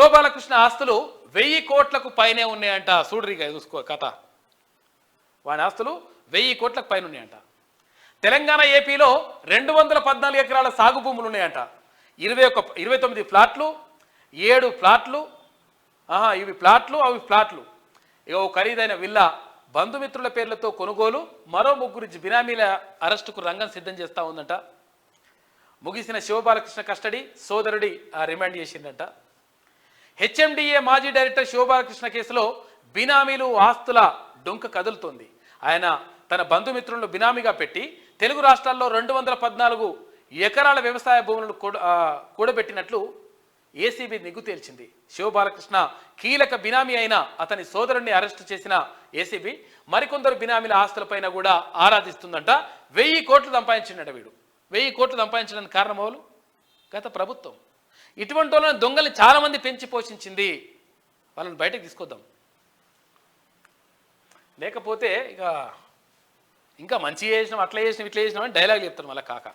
శివబాలకృష్ణ ఆస్తులు 1000 కోట్లకు పైనే ఉన్నాయంట. చూడరిగా చూసుకో కథ. వాడి ఆస్తులు 1000 కోట్లకు పైన ఉన్నాయంట. తెలంగాణ ఏపీలో 214 ఎకరాల సాగు భూములు ఉన్నాయంట. 29 ఫ్లాట్లు, 7 ఫ్లాట్లు, ఇవి ఫ్లాట్లు, అవి ఫ్లాట్లు. ఇక ఓ ఖరీదైన విల్లా బంధుమిత్రుల పేర్లతో కొనుగోలు, మరో 3 బినామీల అరెస్టుకు రంగం సిద్ధం చేస్తూ ఉందంట. ముగిసిన శివబాలకృష్ణ కస్టడీ, సోదరుడి రిమాండ్ చేసిందంట. హెచ్ఎండిఏ మాజీ డైరెక్టర్ శివబాలకృష్ణ కేసులో బినామీలు ఆస్తుల డొంక కదులుతోంది. ఆయన తన బంధుమిత్రులను బినామీగా పెట్టి తెలుగు రాష్ట్రాల్లో 214 ఎకరాల వ్యవసాయ భూములను కూడబెట్టినట్లు ఏసీబీ నిగ్గు తేల్చింది. శివబాలకృష్ణ కీలక బినామీ అయిన అతని సోదరుడిని అరెస్టు చేసిన ఏసీబీ మరికొందరు బినామీల ఆస్తులపైన కూడా ఆరాధిస్తుందంట. 1000 కోట్లు సంపాదించిండట వీడు. 1000 కోట్లు సంపాదించడానికి కారణం ఎవరు? గత ప్రభుత్వం. ఇటువంటి వాళ్ళని దొంగల్ని చాలామంది పెంచి పోషించింది. వాళ్ళని బయటకు తీసుకొద్దాం. లేకపోతే ఇంకా మంచి చేసినాం, అట్లా చేసినాం, ఇట్లా చేసినాం అని డైలాగ్ చెప్తాను మళ్ళీ కాక.